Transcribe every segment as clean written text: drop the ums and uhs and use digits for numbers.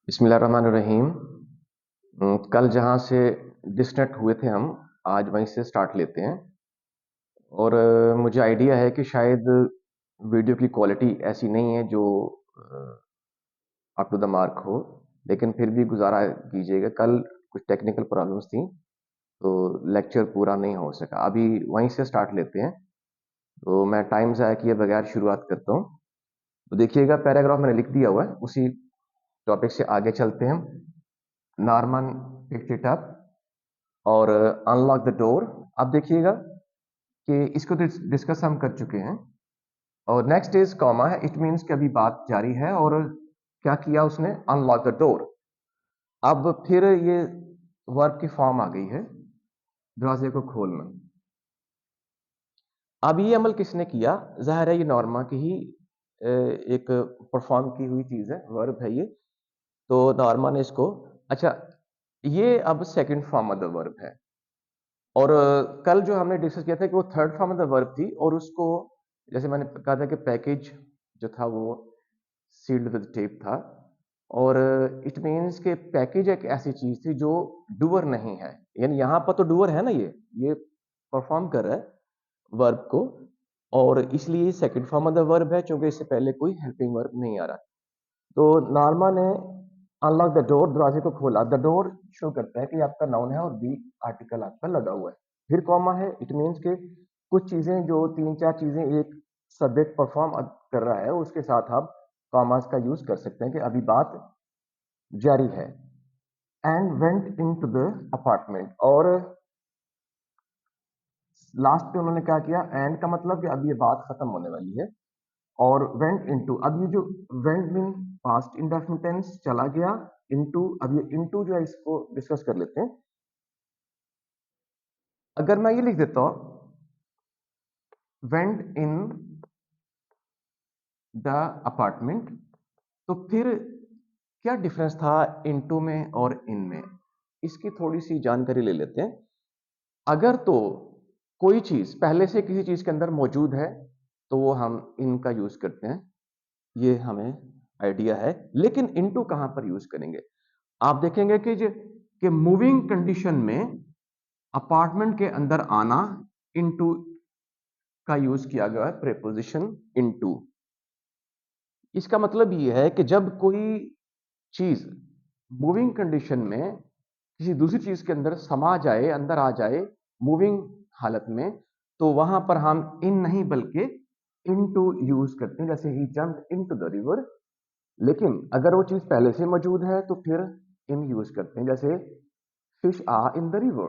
बिस्मिल्लाहिर्रहमानिर्रहीम। कल जहाँ से डिस्कनेक्ट हुए थे हम, आज वहीं से स्टार्ट लेते हैं। और मुझे आइडिया है कि शायद वीडियो की क्वालिटी ऐसी नहीं है जो अप टू द मार्क हो, लेकिन फिर भी गुजारा कीजिएगा। कल कुछ टेक्निकल प्रॉब्लम्स थी, तो लेक्चर पूरा नहीं हो सका। अभी वहीं से स्टार्ट लेते हैं। तो मैं टाइम ज़ाया किए बगैर शुरुआत करता हूँ। तो देखिएगा, पैराग्राफ मैंने लिख दिया हुआ है, उसी टॉपिक से आगे चलते हैं। नॉर्मन पिक्ड इट अप और अनलॉक द डोर। अब देखिएगा कि इसको डिस्कस हम कर चुके हैं। और नेक्स्ट इज कॉमा है, इट मीन्स कि अभी बात जारी है। और क्या किया उसने? Unlock the door. अब फिर ये वर्ब की फॉर्म आ गई है, दरवाजे को खोलना। अब ये अमल किसने किया? जाहिर है ये नॉर्मा की ही एक परफॉर्म की हुई चीज है, वर्ब है ये। तो नॉर्मा ने इसको, अच्छा, ये अब second form of the verb है। और कल जो हमने डिस्कस किया था कि वो third form of the verb थी, और उसको जैसे मैंने कहा था कि पैकेज जो था वो सील्ड विद टेप था। और इट मीन्स के पैकेज एक ऐसी चीज थी जो डूअर नहीं है। यानी यहां पर तो डूअर है ना, ये परफॉर्म कर रहा है वर्ब को, और इसलिए second form of the verb है, क्योंकि इससे पहले कोई हेल्पिंग वर्ब नहीं आ रहा। तो नॉर्मा ने अनलॉक द डोर, दरवाजे को खोला। द डोर शो करता है कि आपका नाउन है और दी आर्टिकल आपका लगा हुआ है। फिर कॉमा है, इट मीन्स के कुछ चीजें, जो तीन चार चीजें एक सब्जेक्ट परफॉर्म कर रहा है, उसके साथ आप कॉमास का यूज कर सकते हैं कि अभी बात जारी है। And went in to the apartment. और लास्ट पे उन्होंने क्या किया? एंड का मतलब कि अब ये बात खत्म होने वाली है। और वेंट इनटू, अब ये जो went mean past indefinite tense, चला गया। इनटू, अब ये इनटू जो है इसको डिस्कस कर लेते हैं। अगर मैं ये लिख देता हूं वेंट इन द अपार्टमेंट, तो फिर क्या डिफरेंस था इनटू में और इन में? इसकी थोड़ी सी जानकारी ले लेते हैं। अगर तो कोई चीज पहले से किसी चीज के अंदर मौजूद है, तो वो हम इन का यूज करते हैं, ये हमें आइडिया है। लेकिन इनटू कहां पर यूज करेंगे? आप देखेंगे कि मूविंग कंडीशन में अपार्टमेंट के अंदर आना, इनटू का यूज किया गया है, प्रेपोजिशन इनटू। इसका मतलब ये है कि जब कोई चीज मूविंग कंडीशन में किसी दूसरी चीज के अंदर समा जाए, अंदर आ जाए मूविंग हालत में, तो वहां पर हम इन नहीं बल्कि इनटू यूज करते हैं। जैसे ही जम्प इनटू द रिवर। लेकिन अगर वो चीज पहले से मौजूद है तो फिर इन यूज करते हैं। जैसे fish are in the river,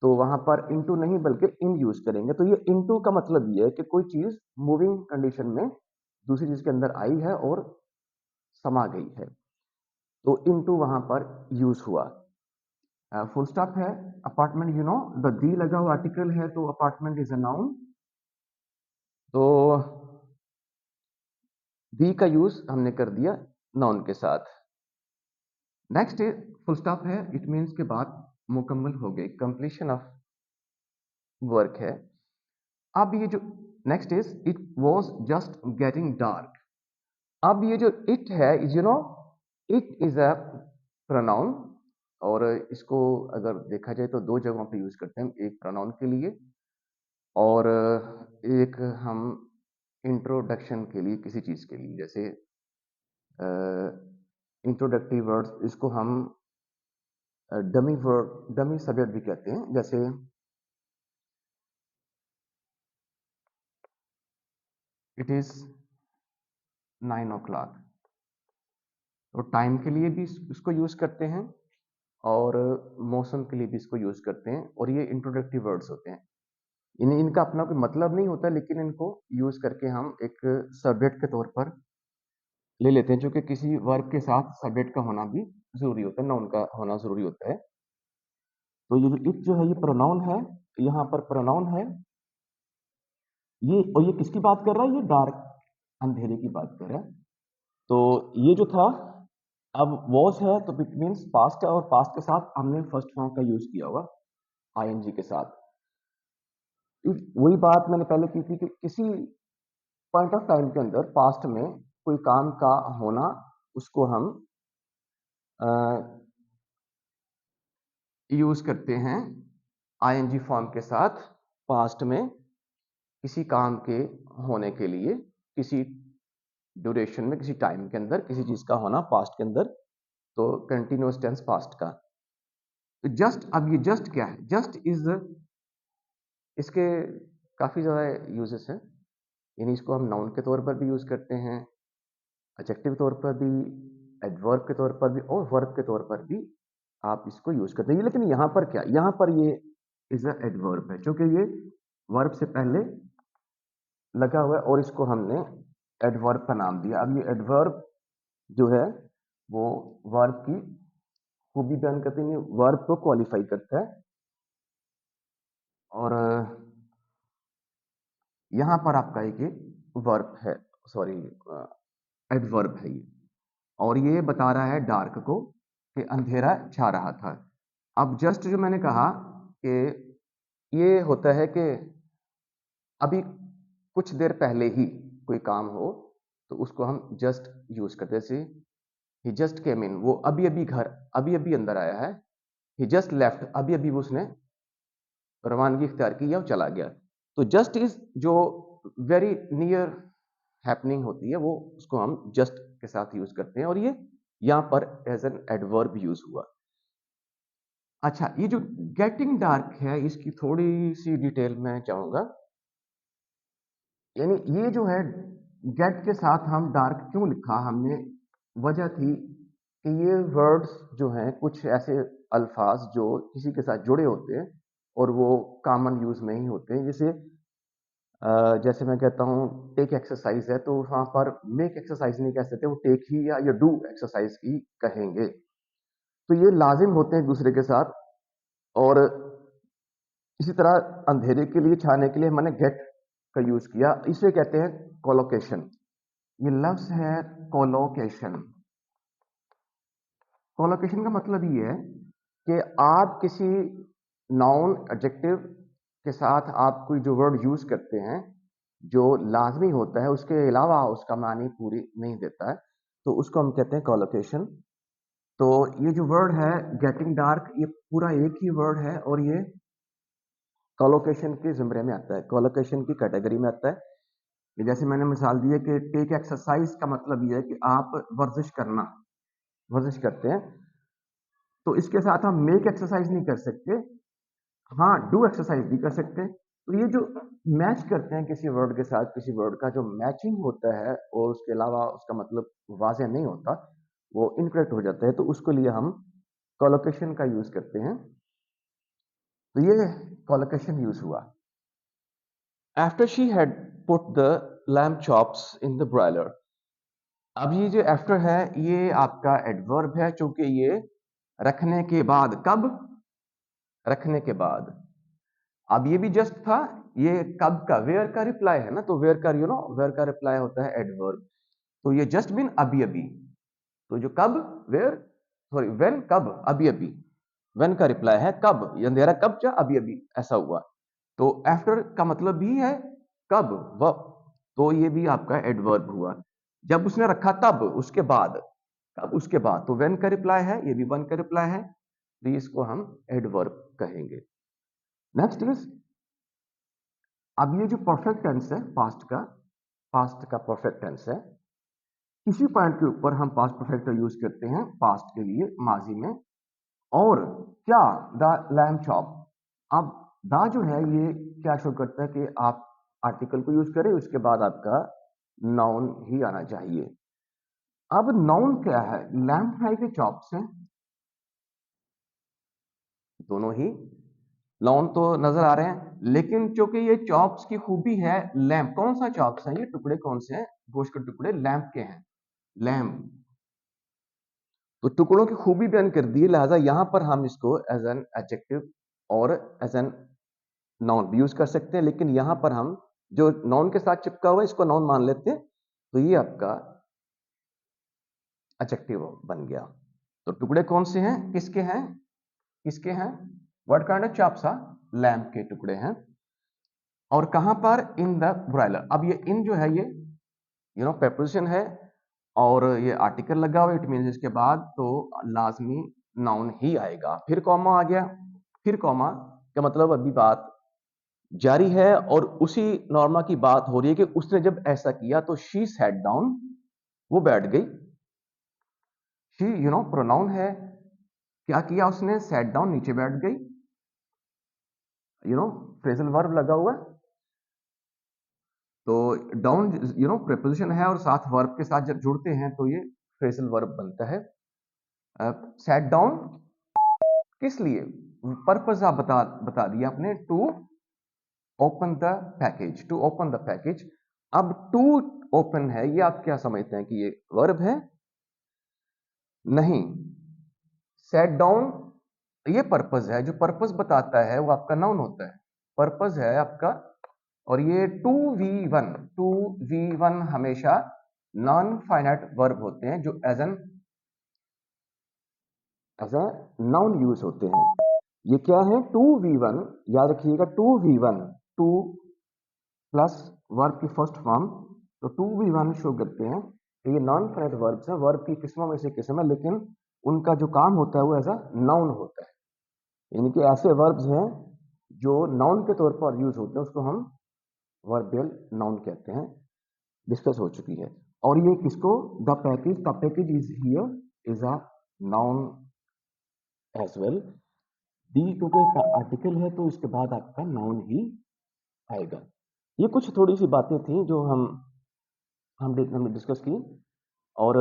तो वहां पर इनटू नहीं बल्कि इन यूज करेंगे। तो ये इनटू का मतलब ये है कि कोई चीज मूविंग कंडीशन में दूसरी चीज के अंदर आई है और समा गई है, तो इनटू वहां पर यूज हुआ। फुल स्टॉप है। अपार्टमेंट, यू नो, द दी लगा हुआ आर्टिकल है, तो अपार्टमेंट इज अ नाउन। तो दी का यूज हमने कर दिया नाउन के साथ। नेक्स्ट फुल स्टॉप है, इट मीन्स के बाद मुकम्मल हो गई, कंप्लीशन ऑफ वर्क है। अब ये जो next is it was just getting dark. अब ये जो इट है, you know, it is a pronoun. और इसको अगर देखा जाए तो दो जगहों पे यूज करते हैं, एक प्रोनाउन के लिए और एक हम इंट्रोडक्शन के लिए, किसी चीज के लिए। जैसे इंट्रोडक्टिव वर्ड्स, इसको हम डमी वर्ड, डमी सब्जेक्ट भी कहते हैं। जैसे इट इज 9 o'clock, तो टाइम के लिए भी इसको यूज करते हैं और मौसम के लिए भी इसको यूज करते हैं। और ये इंट्रोडक्टिव वर्ड्स होते हैं। इनका अपना कोई मतलब नहीं होता, लेकिन इनको यूज करके हम एक सब्जेक्ट के तौर पर ले लेते हैं, जो कि किसी वर्ब के साथ सब्जेक्ट का होना भी जरूरी होता है, नाउन का होना जरूरी होता है। तो ये जो इट जो है, ये प्रोनाउन है, यहाँ पर प्रोनाउन है ये। और ये किसकी बात कर रहा है? ये डार्क, अंधेरे की बात कर रहा है। तो ये जो था, अब वॉज है तो इट मीन्स पास्ट है, और पास्ट के साथ हमने फर्स्ट फॉर्म का यूज किया हुआ आईएनजी के साथ। वही बात मैंने पहले की थी कि किसी पॉइंट ऑफ टाइम के अंदर पास्ट में कोई काम का होना, उसको हम यूज करते हैं आईएनजी फॉर्म के साथ पास्ट में किसी काम के होने के लिए, किसी ड्यूरेशन में, किसी टाइम के अंदर किसी चीज का होना पास्ट के अंदर, तो कंटिन्यूअस टेंस पास्ट का। तो जस्ट, अब ये जस्ट क्या है? जस्ट इज, इसके काफी ज्यादा यूजेस हैं, यानी इसको हम नाउन के तौर पर भी यूज करते हैं, एडजेक्टिव के तौर पर भी, एडवर्ब के तौर पर भी, और वर्ब के तौर पर भी आप इसको यूज करते हैं। लेकिन यहाँ पर क्या, यहाँ पर ये इज अ एडवर्ब है, क्योंकि ये वर्ब से पहले लगा हुआ है और इसको हमने एडवर्ब का नाम दिया। अब ये एडवर्ब जो है वो वर्ब की खूबी बयान करते हैं, वर्ब को क्वालिफाई करता है। और यहां पर आपका एक वर्ब है, सॉरी एडवर्ब है ये, और ये बता रहा है डार्क को कि अंधेरा छा रहा था। अब जस्ट जो मैंने कहा कि ये होता है कि अभी कुछ देर पहले ही कोई काम हो तो उसको हम जस्ट यूज करते हैं। जैसे ही जस्ट केम इन, वो अभी अभी घर, अभी अभी अंदर आया है। ही जस्ट लेफ्ट, अभी अभी उसने रवानगी इख्तियार की या चला गया। तो जस्ट इज जो वेरी नियर हैपनिंग होती है वो, उसको हम जस्ट के साथ यूज करते हैं, और ये यहां पर एज एन एडवर्ब यूज हुआ। अच्छा, ये जो गेटिंग डार्क है इसकी थोड़ी सी डिटेल मैं चाहूंगा। यानी ये जो है गेट के साथ हम डार्क क्यों लिखा हमने, वजह थी कि ये वर्ड्स जो हैं कुछ ऐसे अल्फाज जो किसी के साथ जुड़े होते हैं और वो कॉमन यूज में ही होते हैं। जैसे मैं कहता हूँ टेक एक्सरसाइज है, तो वहां पर मेक एक्सरसाइज नहीं कह सकते, वो टेक ही या डू एक्सरसाइज ही कहेंगे। तो ये लाजिम होते हैं दूसरे के साथ। और इसी तरह अंधेरे के लिए, छाने के लिए मैंने गेट का यूज किया, इसे कहते हैं कोलोकेशन। ये लफ्ज है कोलोकेशन। कोलोकेशन का मतलब ये है कि आप किसी नाउन एडजेक्टिव के साथ आप कोई जो वर्ड यूज करते हैं जो लाजमी होता है, उसके अलावा उसका मानी पूरी नहीं देता है, तो उसको हम कहते हैं कोलोकेशन। तो ये जो वर्ड है गेटिंग डार्क, ये पूरा एक ही वर्ड है और ये कोलोकेशन के ज़िम्रे में आता है, कोलोकेशन की कैटेगरी में आता है। जैसे मैंने मिसाल दी है कि टेक एक्सरसाइज का मतलब ये है कि आप वर्जिश करना, वर्जिश करते हैं, तो इसके साथ हम मेक एक्सरसाइज नहीं कर सकते, हाँ डू एक्सरसाइज भी कर सकते हैं। तो ये जो मैच करते हैं किसी वर्ड के साथ, किसी वर्ड का जो मैचिंग होता है और उसके अलावा उसका मतलब वाज़ेह नहीं होता, वो इनकरेक्ट हो जाता है, तो उसके लिए हम कोलोकेशन का यूज करते हैं। तो ये कोलोकेशन यूज हुआ। After she had put the lamp chops in the broiler. अब ये जो आफ्टर है ये आपका एडवर्ब है, क्योंकि ये रखने के बाद, कब? रखने के बाद। अब ये भी जस्ट था, ये कब का, वेयर का रिप्लाई है ना, तो वेयर का, वेयर का रिप्लाई होता है एडवर्ब। तो ये जस्ट बिन अभी अभी, तो जो कब, वेयर, सॉरी व्हेन, कब, अभी अभी, व्हेन का रिप्लाई है कब, ये अंधेरा कब जा, अभी अभी ऐसा हुआ। तो आफ्टर का मतलब भी है कब, वह, तो ये भी आपका एडवर्ब हुआ। जब उसने रखा तब, उसके बाद, कब, उसके बाद, तो व्हेन का रिप्लाई है, ये भी वन का रिप्लाई है, तो इसको हम एडवर्ब कहेंगे। नेक्स्ट इज, अब ये जो परफेक्ट टेंस है पास्ट का परफेक्ट टेंस है, इसी पॉइंट के ऊपर हम पास्ट परफेक्ट यूज करते हैं पास्ट के लिए, माजी में। और क्या, द लैम्प चॉप। अब द जो है ये क्या शो करता है कि आप आर्टिकल को यूज करें, उसके बाद आपका नाउन ही आना चाहिए। अब नाउन क्या है, लैम्प है कि चॉप्स है? दोनों ही नाउन तो नजर आ रहे हैं, लेकिन क्योंकि ये चॉप्स की खूबी है, लैम्प कौन सा चॉप्स है, ये टुकड़े कौन से हैं, गोश्त के टुकड़े लैम्प के हैं, लैम्प। तो टुकड़ों की खूबी बयान कर दी, लिहाजा यहां पर हम इसको एज एन एडजेक्टिव और एज एन नाउन भी यूज कर सकते हैं, लेकिन यहां पर हम जो नाउन के साथ चिपका हुआ है इसको नाउन मान लेते हैं, तो ये आपका एडजेक्टिव बन गया। तो टुकड़े कौन से हैं, किसके हैं, किसके हैं, what kind of chops are, lamp के टुकड़े हैं। और कहां पर, इन द ब्रॉयलर। अब ये इन जो है ये प्रेपोजिशन है, और ये आर्टिकल लगा हुआ, इट मीन्स इसके बाद तो लाजमी नाउन ही आएगा। फिर कॉमा आ गया, फिर कॉमा का मतलब अभी बात जारी है और उसी नॉर्मा की बात हो रही है कि उसने जब ऐसा किया तो शी सैट डाउन, वो बैठ गई। शी प्रोनाउन है, क्या किया उसने, सैट डाउन, नीचे बैठ गई। फ्रेजल वर्ब लगा हुआ है, तो डाउन प्रीपोजिशन है और साथ वर्ब के साथ जब जुड़ते हैं तो ये फ्रेजल वर्ब बनता है। सैट डाउन किस लिए, पर्पस आप बता दिया आपने, to open the package, to open the package. अब टू ओपन है, ये आप क्या समझते हैं कि ये वर्ब है? नहीं, सेट डाउन ये पर्पस है, जो पर्पस बताता है वो आपका नाउन होता है, पर्पस है आपका। और ये 2v1, 2v1 हमेशा नॉन फाइनाइट वर्ब होते हैं जो एज अ नाउन यूज होते हैं। ये क्या है, 2v1, याद रखिएगा 2v1, 2 प्लस वर्ब की फर्स्ट फॉर्म, तो 2v1 शो करते हैं। तो ये नॉन फाइनाइट वर्ब्स है, वर्ब की किस्मों में से किस्म है, लेकिन उनका जो काम होता है वो एज अ नाउन होता है। यानी कि ऐसे वर्ब्स हैं जो नाउन के तौर पर यूज होते हैं, उसको हम वर्बियल नाउन कहते हैं, डिस्कस हो चुकी है। और ये किसको, the package is here is a noun as well. The क्योंकि आर्टिकल है तो इसके बाद आपका नाउन ही आएगा। ये कुछ थोड़ी सी बातें थी जो हमने डिस्कस की, और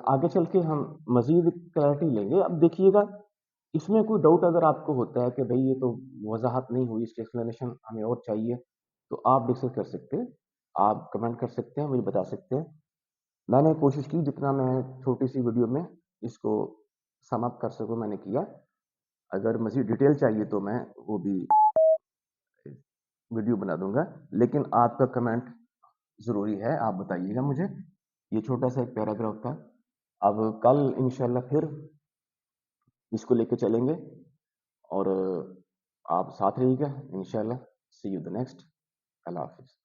आगे चल के हम मजीद क्लैरिटी लेंगे। अब देखिएगा, इसमें कोई डाउट अगर आपको होता है कि भाई ये तो वजाहत नहीं हुई, इसकी एक्सप्लेनेशन हमें और चाहिए, तो आप डिस्कस कर सकते हैं, आप कमेंट कर सकते हैं, मुझे बता सकते हैं। मैंने कोशिश की जितना मैं छोटी सी वीडियो में इसको सम अप कर सकूं मैंने किया। अगर मजीद डिटेल चाहिए तो मैं वो भी वीडियो बना दूंगा, लेकिन आपका कमेंट ज़रूरी है, आप बताइएगा मुझे। ये छोटा सा एक पैराग्राफ था। अब कल इंशाल्लाह फिर इसको लेके चलेंगे, और आप साथ रहिएगा इंशाल्लाह। सी यू द नेक्स्ट। अल्लाह हाफिज़।